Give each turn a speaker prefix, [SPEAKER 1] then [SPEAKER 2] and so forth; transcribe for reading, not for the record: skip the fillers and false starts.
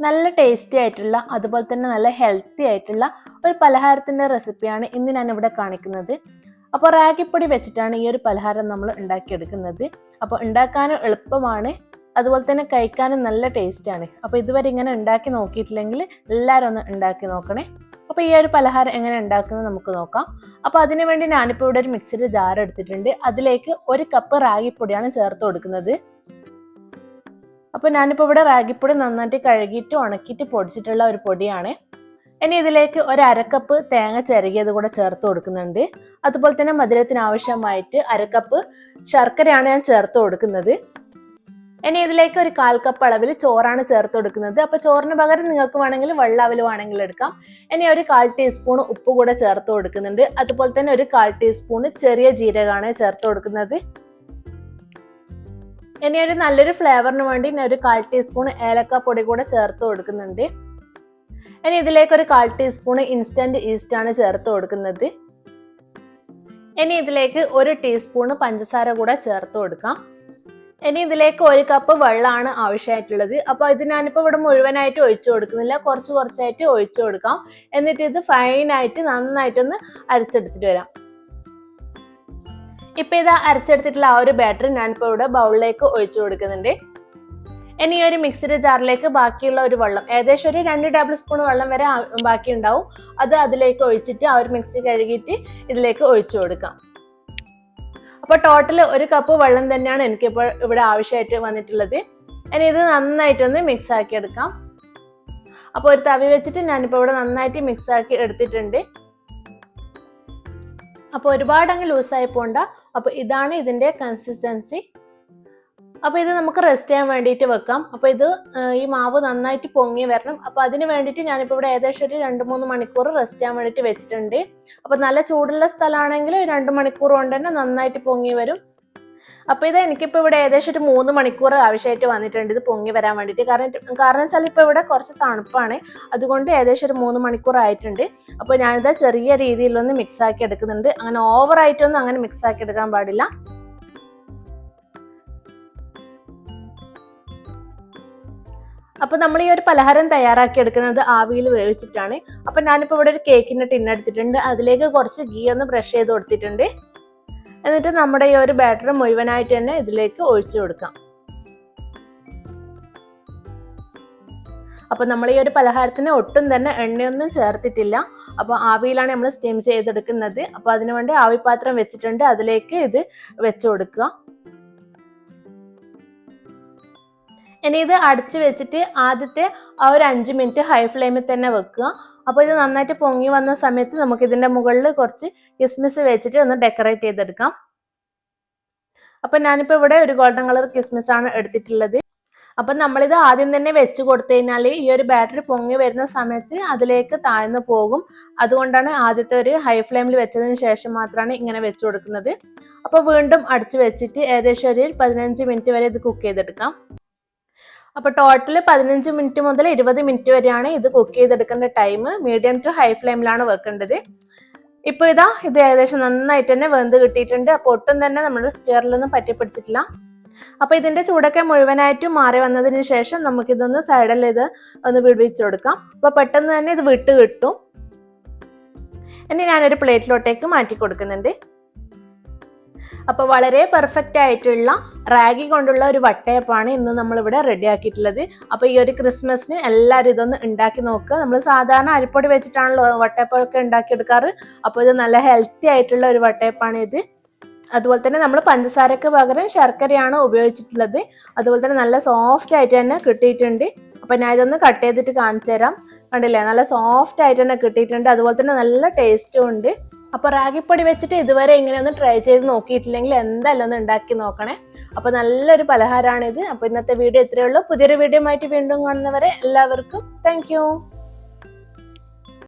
[SPEAKER 1] നല്ല ടേസ്റ്റി ആയിട്ടുള്ള അതുപോലെ തന്നെ നല്ല ഹെൽത്തി ആയിട്ടുള്ള ഒരു പലഹാരത്തിൻ്റെ റെസിപ്പിയാണ് ഇന്ന് ഞാനിവിടെ കാണിക്കുന്നത്. അപ്പോൾ റാഗിപ്പൊടി വെച്ചിട്ടാണ് ഈ ഒരു പലഹാരം നമ്മൾ ഉണ്ടാക്കിയെടുക്കുന്നത്. അപ്പോൾ ഉണ്ടാക്കാനും എളുപ്പമാണ്, അതുപോലെ തന്നെ കഴിക്കാനും നല്ല ടേസ്റ്റാണ്. അപ്പോൾ ഇതുവരെ ഇങ്ങനെ ഉണ്ടാക്കി നോക്കിയിട്ടില്ലെങ്കിൽ എല്ലാവരും ഒന്ന് ഉണ്ടാക്കി നോക്കണേ. അപ്പോൾ ഈ ഒരു പലഹാരം എങ്ങനെ ഉണ്ടാക്കുന്നത് നമുക്ക് നോക്കാം. അപ്പോൾ അതിനു വേണ്ടി ഞാനിപ്പോൾ ഇവിടെ ഒരു മിക്സിയുടെ ജാർ എടുത്തിട്ടുണ്ട്. അതിലേക്ക് 1 കപ്പ് റാഗിപ്പൊടിയാണ് ചേർത്ത് കൊടുക്കുന്നത്. അപ്പോൾ ഞാനിപ്പോൾ ഇവിടെ റാഗിപ്പൊടി നന്നായിട്ട് കഴുകിയിട്ട് ഉണക്കിയിട്ട് പൊടിച്ചിട്ടുള്ള ഒരു പൊടിയാണ്. ഇനി ഇതിലേക്ക് 1/2 കപ്പ് തേങ്ങ ചിരകിയത് കൂടെ ചേർത്ത് കൊടുക്കുന്നുണ്ട്. അതുപോലെ തന്നെ മധുരത്തിന് ആവശ്യമായിട്ട് 1/2 കപ്പ് ശർക്കരയാണ് ഞാൻ ചേർത്ത് കൊടുക്കുന്നത്. ഇനി ഇതിലേക്ക് 1/4 കപ്പ് അളവിൽ ചോറാണ് ചേർത്ത് കൊടുക്കുന്നത്. അപ്പോൾ ചോറിന് പകരം നിങ്ങൾക്ക് വേണമെങ്കിൽ വെള്ള അവിൽ വേണമെങ്കിൽ എടുക്കാം. ഇനി 1/4 ടീസ്പൂൺ ഉപ്പ് കൂടെ ചേർത്ത് കൊടുക്കുന്നുണ്ട്. അതുപോലെ തന്നെ 1/4 ടീസ്പൂൺ ചെറിയ ജീരകമാണ് ചേർത്ത് കൊടുക്കുന്നത്. ഇനി ഒരു നല്ലൊരു ഫ്ലേവറിന് വേണ്ടി ഞാൻ 1/4 ടീസ്പൂൺ ഏലക്ക പൊടി കൂടെ ചേർത്ത് കൊടുക്കുന്നുണ്ട്. ഇനി ഇതിലേക്ക് 1/4 ടീസ്പൂൺ ഇൻസ്റ്റന്റ് ഈസ്റ്റ് ആണ് ചേർത്ത് കൊടുക്കുന്നത്. ഇനി ഇതിലേക്ക് 1 ടീസ്പൂൺ പഞ്ചസാര കൂടെ ചേർത്ത് കൊടുക്കാം. ഇനി ഇതിലേക്ക് 1 കപ്പ് വെള്ളമാണ് ആവശ്യമായിട്ടുള്ളത്. അപ്പോൾ ഇത് ഞാനിപ്പോൾ ഇവിടെ മുഴുവനായിട്ട് ഒഴിച്ചു കൊടുക്കുന്നില്ല, കുറച്ചായിട്ട് ഒഴിച്ചു കൊടുക്കാം. എന്നിട്ട് ഇത് ഫൈനായിട്ട് നന്നായിട്ടൊന്ന് അരച്ചെടുത്തിട്ട് വരാം. ഇപ്പം ഇത് അരച്ചെടുത്തിട്ടുള്ള ആ ഒരു ബാറ്റർ ഞാനിപ്പോൾ ഇവിടെ ബൗളിലേക്ക് ഒഴിച്ചു കൊടുക്കുന്നുണ്ട്. ഇനി ഒരു മിക്സിയുടെ ജാറിലേക്ക് ബാക്കിയുള്ള ഒരു വെള്ളം, ഏകദേശം ഒരു 2 ടേബിൾ സ്പൂൺ വെള്ളം വരെ ബാക്കി ഉണ്ടാവും, അത് അതിലേക്ക് ഒഴിച്ചിട്ട് ആ ഒരു മിക്സി കഴുകിയിട്ട് ഇതിലേക്ക് ഒഴിച്ചു കൊടുക്കാം. അപ്പോൾ ടോട്ടൽ 1 കപ്പ് വെള്ളം തന്നെയാണ് എനിക്കിപ്പോൾ ഇവിടെ ആവശ്യമായിട്ട് വന്നിട്ടുള്ളത്. ഇനി ഇത് നന്നായിട്ടൊന്ന് മിക്സ് ആക്കി എടുക്കാം. അപ്പോൾ ഒരു തവി വെച്ചിട്ട് ഞാനിപ്പോൾ ഇവിടെ നന്നായിട്ട് മിക്സ് ആക്കി എടുത്തിട്ടുണ്ട്. അപ്പോൾ ഒരുപാട് അങ്ങ് ലൂസായി പോകണ്ട. അപ്പോൾ ഇതാണ് ഇതിൻ്റെ കൺസിസ്റ്റൻസി. അപ്പോൾ ഇത് നമുക്ക് റെസ്റ്റ് ചെയ്യാൻ വേണ്ടിയിട്ട് വെക്കാം. അപ്പോൾ ഇത് ഈ മാവ് നന്നായിട്ട് പൊങ്ങി വരണം. അപ്പോൾ അതിന് വേണ്ടിയിട്ട് ഞാനിപ്പോൾ ഇവിടെ ഏകദേശം ഒരു 2-3 മണിക്കൂർ റെസ്റ്റ് ചെയ്യാൻ വേണ്ടിയിട്ട് വെച്ചിട്ടുണ്ട്. അപ്പോൾ നല്ല ചൂടുള്ള സ്ഥലമാണെങ്കിൽ 2 മണിക്കൂർ കൊണ്ട് തന്നെ നന്നായിട്ട് പൊങ്ങി വരും. അപ്പോൾ ഇത് എനിക്കിപ്പോൾ ഇവിടെ ഏകദേശം ഒരു 3 മണിക്കൂർ ആവശ്യമായിട്ട് വന്നിട്ടുണ്ട് ഇത് പൊങ്ങി വരാൻ വേണ്ടിയിട്ട്. കാരണം വെച്ചാൽ ഇപ്പോൾ ഇവിടെ കുറച്ച് തണുപ്പാണ്, അതുകൊണ്ട് ഏകദേശം ഒരു 3 മണിക്കൂർ ആയിട്ടുണ്ട്. അപ്പോൾ ഞാനിത് ചെറിയ രീതിയിലൊന്ന് മിക്സ് ആക്കി എടുക്കുന്നുണ്ട്. അങ്ങനെ ഓവറായിട്ടൊന്നും അങ്ങനെ മിക്സ് ആക്കി എടുക്കാൻ പാടില്ല. അപ്പോൾ നമ്മൾ ഈ ഒരു പലഹാരം തയ്യാറാക്കി എടുക്കുന്നത് ആവിയിൽ വേവിച്ചിട്ടാണ്. അപ്പോൾ ഞാനിപ്പോൾ ഇവിടെ ഒരു കേക്കിൻ്റെ ടിൻ എടുത്തിട്ടുണ്ട്. അതിലേക്ക് കുറച്ച് ഗീ ഒന്ന് ബ്രഷ് ചെയ്ത് കൊടുത്തിട്ടുണ്ട്. എന്നിട്ട് നമ്മുടെ ഈ ഒരു ബാറ്റർ മുഴുവനായിട്ട് തന്നെ ഇതിലേക്ക് ഒഴിച്ചു കൊടുക്കാം. അപ്പോൾ നമ്മൾ ഈ ഒരു പലഹാരത്തിന് ഒട്ടും തന്നെ എണ്ണയൊന്നും ചേർത്തിട്ടില്ല. അപ്പോൾ ആവിയിലാണ് നമ്മൾ സ്റ്റീം ചെയ്തെടുക്കുന്നത്. അപ്പോൾ അതിനുവേണ്ടി ആവിപാത്രം വെച്ചിട്ടുണ്ട്, അതിലേക്ക് ഇത് വെച്ച് കൊടുക്കുക. ഇനി ഇത് അടച്ചു വെച്ചിട്ട് ആദ്യത്തെ ആ ഒരു 5 മിനിറ്റ് ഹൈ ഫ്ലെയിമിൽ തന്നെ വെക്കുക. അപ്പോൾ ഇത് നന്നായിട്ട് പൊങ്ങി വന്ന സമയത്ത് നമുക്ക് ഇതിൻ്റെ മുകളിൽ കുറച്ച് കിസ്മിസ് വെച്ചിട്ട് ഒന്ന് ഡെക്കറേറ്റ് ചെയ്തെടുക്കാം. അപ്പോൾ ഞാനിപ്പോൾ ഇവിടെ ഒരു ഗോൾഡൻ കളർ കിസ്മിസ് ആണ് എടുത്തിട്ടുള്ളത്. അപ്പം നമ്മളിത് ആദ്യം തന്നെ വെച്ച് കൊടുത്തു കഴിഞ്ഞാൽ ഈ ഒരു ബാറ്ററി പൊങ്ങി വരുന്ന സമയത്ത് അതിലേക്ക് താഴ്ന്നു പോകും. അതുകൊണ്ടാണ് ആദ്യത്തെ ഒരു ഹൈ ഫ്ലെയിമിൽ വെച്ചതിന് ശേഷം മാത്രമാണ് ഇങ്ങനെ വെച്ച് കൊടുക്കുന്നത്. അപ്പോൾ വീണ്ടും അടച്ചു വെച്ചിട്ട് ഏകദേശം ഒരു 15 മിനിറ്റ് വരെ ഇത് കുക്ക് ചെയ്തെടുക്കാം. അപ്പോൾ ടോട്ടൽ 15 മിനിറ്റ് മുതൽ 20 മിനിറ്റ് വരെയാണ് ഇത് കുക്ക് ചെയ്തെടുക്കേണ്ട ടൈം. മീഡിയം ടു ഹൈ ഫ്ലെയിമിലാണ് വെക്കേണ്ടത്. ഇപ്പോൾ ഇത് ഏകദേശം നന്നായിട്ട് തന്നെ വെന്ത് കിട്ടിയിട്ടുണ്ട്. അപ്പോൾ ഒട്ടും തന്നെ നമ്മുടെ സ്ക്വയറിലൊന്നും പറ്റിപ്പിടിച്ചിട്ടില്ല. അപ്പോൾ ഇതിൻ്റെ ചൂടൊക്കെ മുഴുവനായിട്ടും മാറി വന്നതിന് ശേഷം നമുക്കിതൊന്ന് സൈഡിൽ ഇത് ഒന്ന് വിടുവിച്ച് കൊടുക്കാം. അപ്പോൾ പെട്ടെന്ന് തന്നെ ഇത് വിട്ട് കിട്ടും. ഇനി ഞാനൊരു പ്ലേറ്റിലോട്ടേക്ക് മാറ്റി കൊടുക്കുന്നുണ്ട്. അപ്പോൾ വളരെ പെർഫെക്റ്റ് ആയിട്ടുള്ള റാഗി കൊണ്ടുള്ള ഒരു വട്ടയപ്പാണ് ഇന്ന് നമ്മളിവിടെ റെഡി ആക്കിയിട്ടുള്ളത്. അപ്പോൾ ഈ ഒരു ക്രിസ്മസിന് എല്ലാവരും ഇതൊന്ന് ഉണ്ടാക്കി നോക്കുക. നമ്മൾ സാധാരണ അരിപ്പൊടി വെച്ചിട്ടാണല്ലോ വട്ടയപ്പമൊക്കെ ഉണ്ടാക്കിയെടുക്കാറ്. അപ്പോൾ ഇത് നല്ല ഹെൽത്തി ആയിട്ടുള്ള ഒരു വട്ടയപ്പാണ് ഇത്. അതുപോലെ തന്നെ നമ്മൾ പഞ്ചസാരക്ക് പകരം ശർക്കരയാണ് ഉപയോഗിച്ചിട്ടുള്ളത്. അതുപോലെ തന്നെ നല്ല സോഫ്റ്റ് ആയിട്ട് തന്നെ കിട്ടിയിട്ടുണ്ട്. അപ്പോൾ ഞാൻ ഇതൊന്ന് കട്ട് ചെയ്തിട്ട് കാണിച്ചു തരാം. കണ്ടില്ലേ, നല്ല സോഫ്റ്റ് ആയിട്ട് തന്നെ കിട്ടിയിട്ടുണ്ട്. അതുപോലെ തന്നെ നല്ല ടേസ്റ്റും ഉണ്ട്. അപ്പോൾ റാഗിപ്പൊടി വെച്ചിട്ട് ഇതുവരെ ഇങ്ങനെ ഒന്ന് ട്രൈ ചെയ്ത് നോക്കിയിട്ടില്ലെങ്കിൽ എന്തായാലും ഒന്ന് ഉണ്ടാക്കി നോക്കണേ. അപ്പോൾ നല്ലൊരു പലഹാരമാണിത്. അപ്പോൾ ഇന്നത്തെ വീഡിയോ ഇത്രയേ ഉള്ളൂ. പുതിയൊരു വീഡിയോ ആയിട്ട് വീണ്ടും കാണുന്നവരെ എല്ലാവർക്കും താങ്ക് യു.